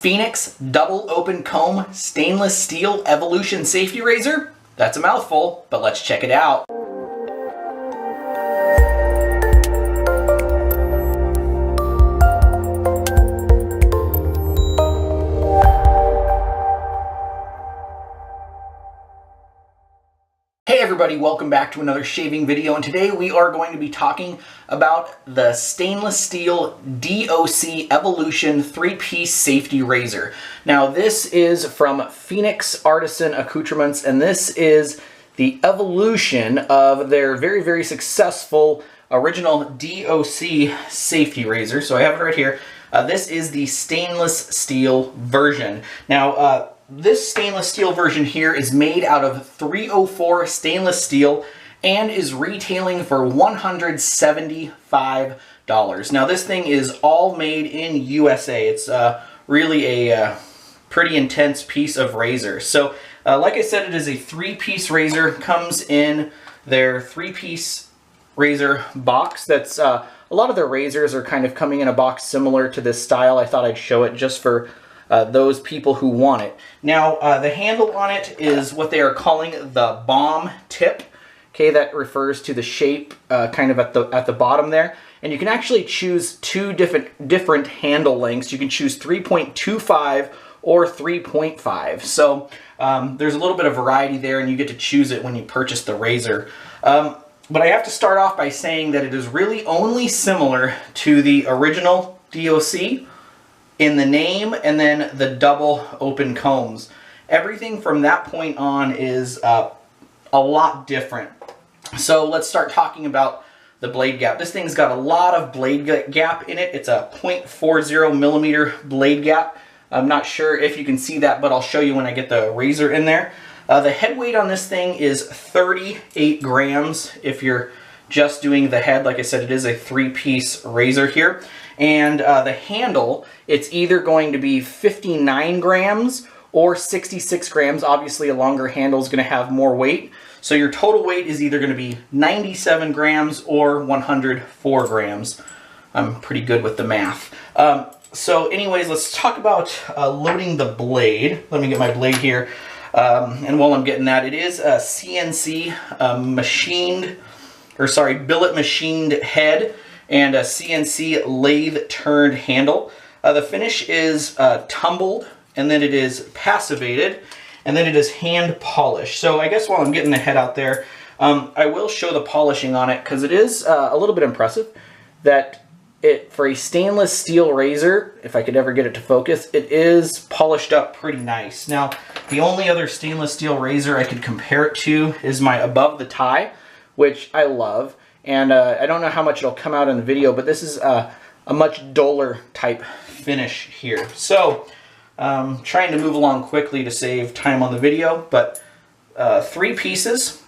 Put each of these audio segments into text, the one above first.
Phoenix Double Open Comb Stainless Steel Evolution Safety Razor? That's a mouthful, but let's check it out. Hey everybody, welcome back to another shaving video, and today we are going to be talking about the stainless steel DOC Evolution 3-piece safety razor. Now this is from Phoenix Artisan Accoutrements, and this is the evolution of their very successful original DOC safety razor. So I have it right here. This is the stainless steel version. Now this stainless steel version here is made out of 304 stainless steel and is retailing for $175. Now this thing is all made in USA. It's really a pretty intense piece of razor. So like I said, it is a 3-piece razor. Comes in their 3-piece razor box. That's a lot of their razors are kind of coming in a box similar to this style. I thought I'd show it just for those people who want it. Now, the handle on it is what they are calling the bomb tip. Okay, that refers to the shape kind of at the bottom there. And you can actually choose two different handle lengths. You can choose 3.25 or 3.5. So there's a little bit of variety there, and you get to choose it when you purchase the razor. But I have to start off by saying that it is really only similar to the original DOC in the name and then the double open combs. Everything from that point on is a lot different. So let's start talking about the blade gap. This thing's got a lot of blade gap in it. It's a 0.40 millimeter blade gap. I'm not sure if you can see that, but I'll show you when I get the razor in there. The head weight on this thing is 38 grams if you're just doing the head. Like I said, it is a 3-piece razor here. And the handle, it's either going to be 59 grams or 66 grams. Obviously, a longer handle is going to have more weight. So your total weight is either going to be 97 grams or 104 grams. I'm pretty good with the math. So anyways, let's talk about loading the blade. Let me get my blade here. And while I'm getting that, it is a CNC billet machined head and a CNC lathe turned handle. The finish is tumbled, and then it is passivated, and then it is hand polished. So I guess while I'm getting the head out there, I will show the polishing on it, because it is a little bit impressive that for a stainless steel razor, if I could ever get it to focus, it is polished up pretty nice. Now, the only other stainless steel razor I could compare it to is my Above the Tie, which I love. And I don't know how much it'll come out in the video, but this is a much duller type finish here. So, trying to move along quickly to save time on the video, but 3 pieces.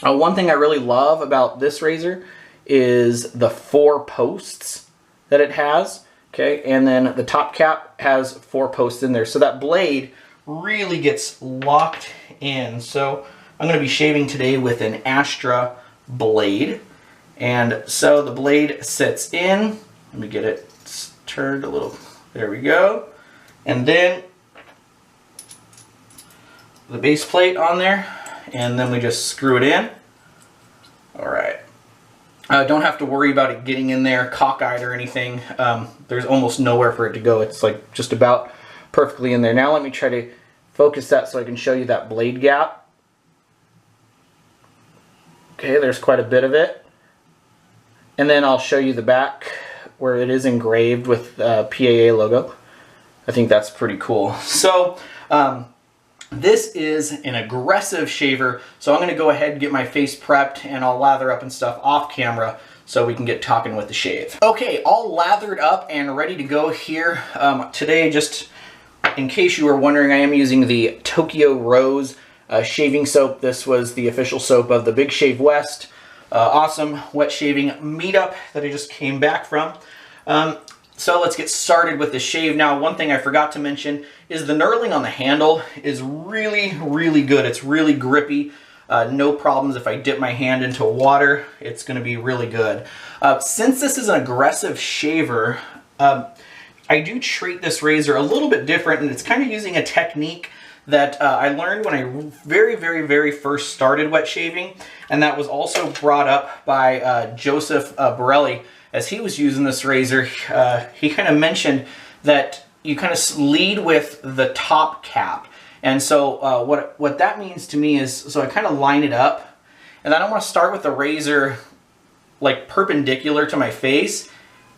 One thing I really love about this razor is the 4 posts that it has. Okay, and then the top cap has 4 posts in there. So that blade really gets locked in. So I'm going to be shaving today with an Astra blade. And so the blade sits in. Let me get it turned a little. There we go. And then the base plate on there. And then we just screw it in. All right. Don't have to worry about it getting in there cockeyed or anything. There's almost nowhere for it to go. It's like just about perfectly in there. Now let me try to focus that so I can show you that blade gap. Okay, there's quite a bit of it. And then I'll show you the back where it is engraved with PAA logo. I think that's pretty cool. So this is an aggressive shaver, so I'm going to go ahead and get my face prepped, and I'll lather up and stuff off camera so we can get talking with the shave. Okay, all lathered up and ready to go here. Today, just in case you were wondering, I am using the Tokyo Rose shaving soap. This was the official soap of the Big Shave West. Awesome wet shaving meetup that I just came back from. So let's get started with the shave. Now, one thing I forgot to mention is the knurling on the handle is really good. It's really grippy. No problems if I dip my hand into water. It's going to be really good. Since this is an aggressive shaver, I I do treat this razor a little bit different, and it's kind of using a technique that I learned when I very first started wet shaving, and that was also brought up by Joseph Borelli as he was using this razor. He kind of mentioned that you kind of lead with the top cap, and so what that means to me is, so I kind of line it up, and then I want to start with the razor like perpendicular to my face,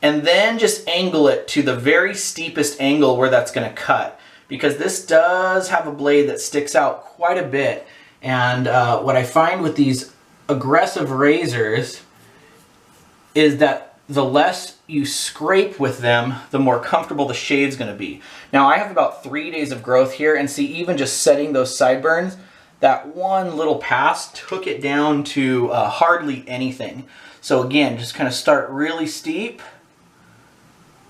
and then just angle it to the very steepest angle where that's going to cut. Because this does have a blade that sticks out quite a bit. And what I find with these aggressive razors is that the less you scrape with them, the more comfortable the shave's going to be. Now I have about 3 days of growth here, and see, even just setting those sideburns, that one little pass took it down to hardly anything. So again, just kind of start really steep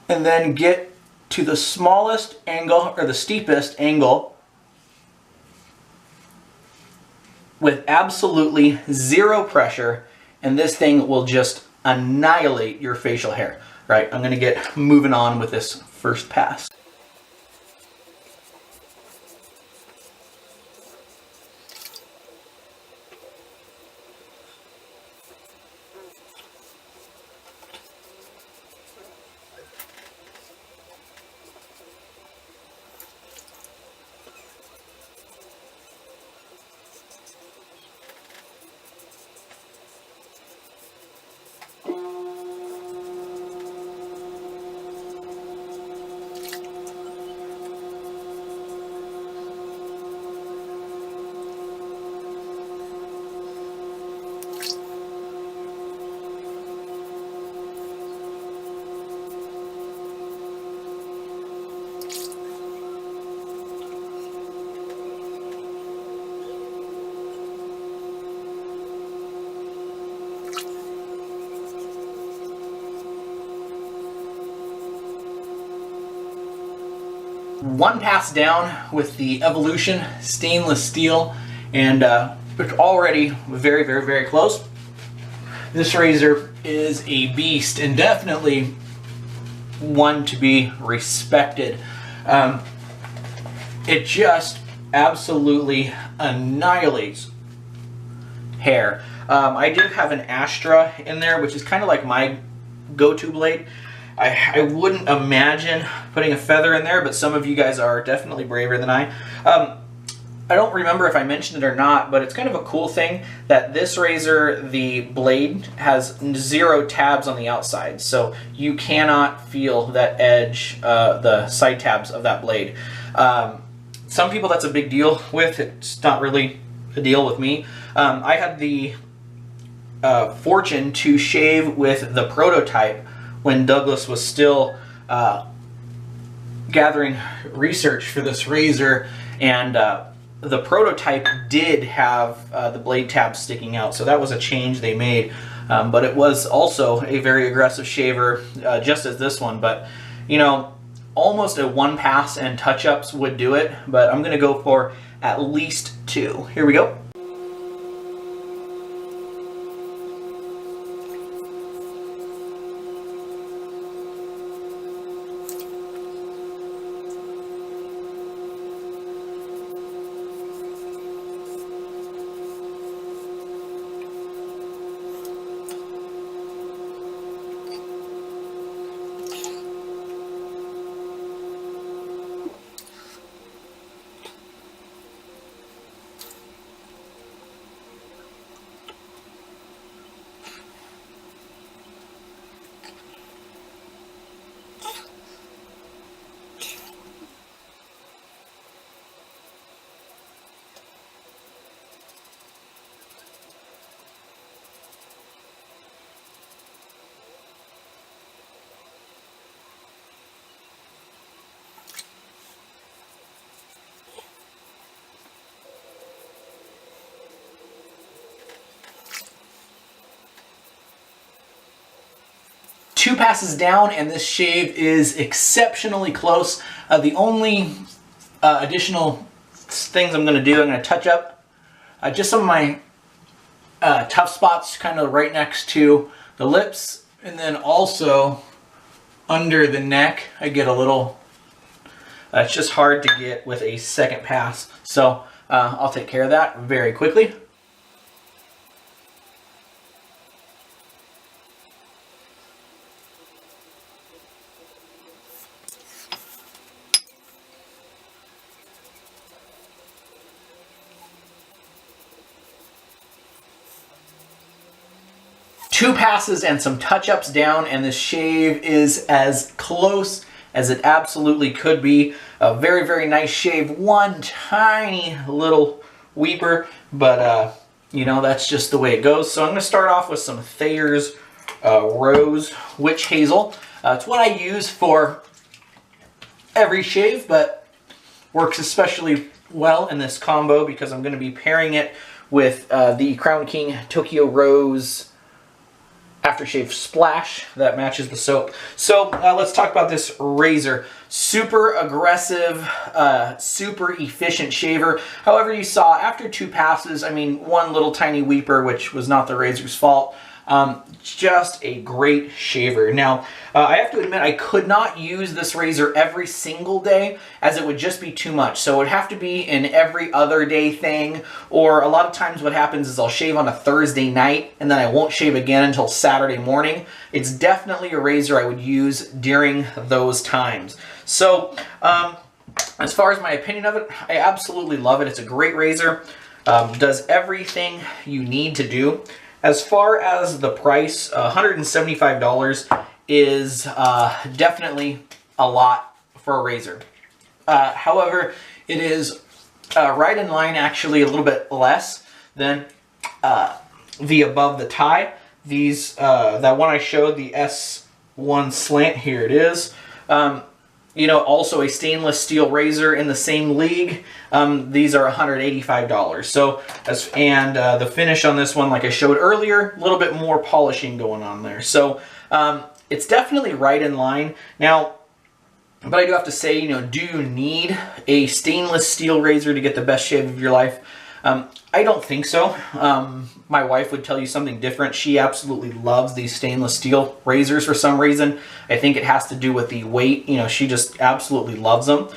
and then get to the smallest angle, or the steepest angle, with absolutely zero pressure, and this thing will just annihilate your facial hair. Right, I'm gonna get moving on with this first pass. One pass down with the Evolution stainless steel, and it's already very close. This razor is a beast, and definitely one to be respected. It just absolutely annihilates hair. I do have an Astra in there, which is kind of like my go-to blade. I wouldn't imagine putting a feather in there, but some of you guys are definitely braver than I. I don't remember if I mentioned it or not, but it's kind of a cool thing that this razor, the blade, has 0 tabs on the outside, so you cannot feel that edge, the side tabs of that blade. Some people that's a big deal with. It's not really a deal with me. I had the fortune to shave with the prototype when Douglas was still gathering research for this razor, and the prototype did have the blade tabs sticking out, so that was a change they made. But it was also a very aggressive shaver, just as this one. But you know, almost a 1 pass and touch-ups would do it, but I'm gonna go for at least 2. Here we go. Two passes down, and this shave is exceptionally close. The only additional things I'm going to do, I'm going to touch up just some of my tough spots kind of right next to the lips, and then also under the neck, I get a little, it's just hard to get with a second pass. So I'll take care of that very quickly. Two passes and some touch-ups down, and this shave is as close as it absolutely could be. A very, very nice shave. One tiny little weeper, but you know, that's just the way it goes. So I'm going to start off with some Thayer's Rose Witch Hazel. It's what I use for every shave, but works especially well in this combo because I'm going to be pairing it with the Crown King Tokyo Rose aftershave splash that matches the soap. So let's talk about this razor. Super aggressive, super efficient shaver. However, you saw after two passes, I mean, one little tiny weeper, which was not the razor's fault. Just a great shaver. Now, I have to admit, I could not use this razor every single day as it would just be too much. So it would have to be an every other day thing, or a lot of times what happens is I'll shave on a Thursday night and then I won't shave again until Saturday morning. It's definitely a razor I would use during those times. So, as far as my opinion of it, I absolutely love it. It's a great razor. Does everything you need to do. As far as the price, $175 is definitely a lot for a razor. However, it is right in line, actually a little bit less than the Above the Tie. These, that one I showed, the S1 Slant, here it is. You know, also a stainless steel razor in the same league. These are $185. So, the finish on this one, like I showed earlier, a little bit more polishing going on there. So, it's definitely right in line. Now, but I do have to say, you know, do you need a stainless steel razor to get the best shave of your life? I don't think so. My wife would tell you something different. She absolutely loves these stainless steel razors for some reason. I think it has to do with the weight. You know, she just absolutely loves them.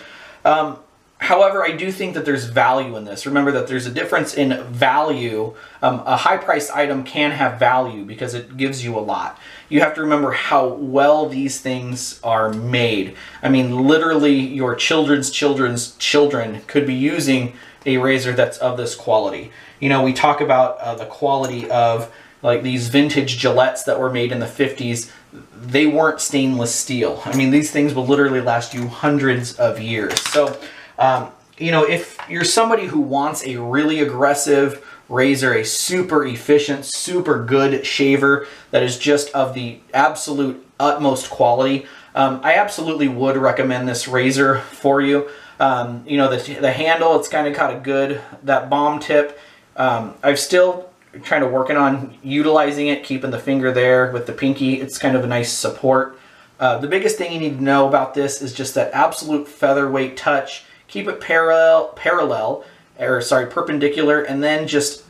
However, I do think that there's value in this. Remember that there's a difference in value. A high-priced item can have value because it gives you a lot. You have to remember how well these things are made. I mean, literally, your children's children could be using a razor that's of this quality. You know, we talk about the quality of like these vintage Gillettes that were made in the 50s. They weren't stainless steel. I mean, these things will literally last you hundreds of years. So, you know, if you're somebody who wants a really aggressive razor, a super efficient, super good shaver that is just of the absolute utmost quality, I absolutely would recommend this razor for you. You know, the handle, it's kind of got a good, that bomb tip. I've still trying to working on utilizing it, keeping the finger there with the pinky. It's kind of a nice support. The biggest thing you need to know about this is just that absolute featherweight touch. Keep it perpendicular, and then just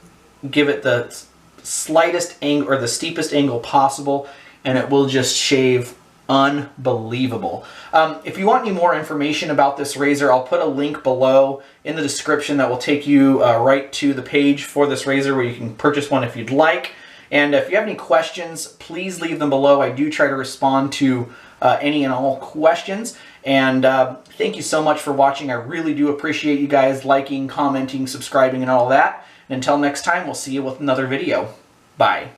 give it the slightest angle or the steepest angle possible, and it will just shave unbelievable. If you want any more information about this razor, I'll put a link below in the description that will take you right to the page for this razor where you can purchase one if you'd like. And if you have any questions, please leave them below. I do try to respond to any and all questions. And thank you so much for watching. I really do appreciate you guys liking, commenting, subscribing, and all that. And until next time, we'll see you with another video. Bye.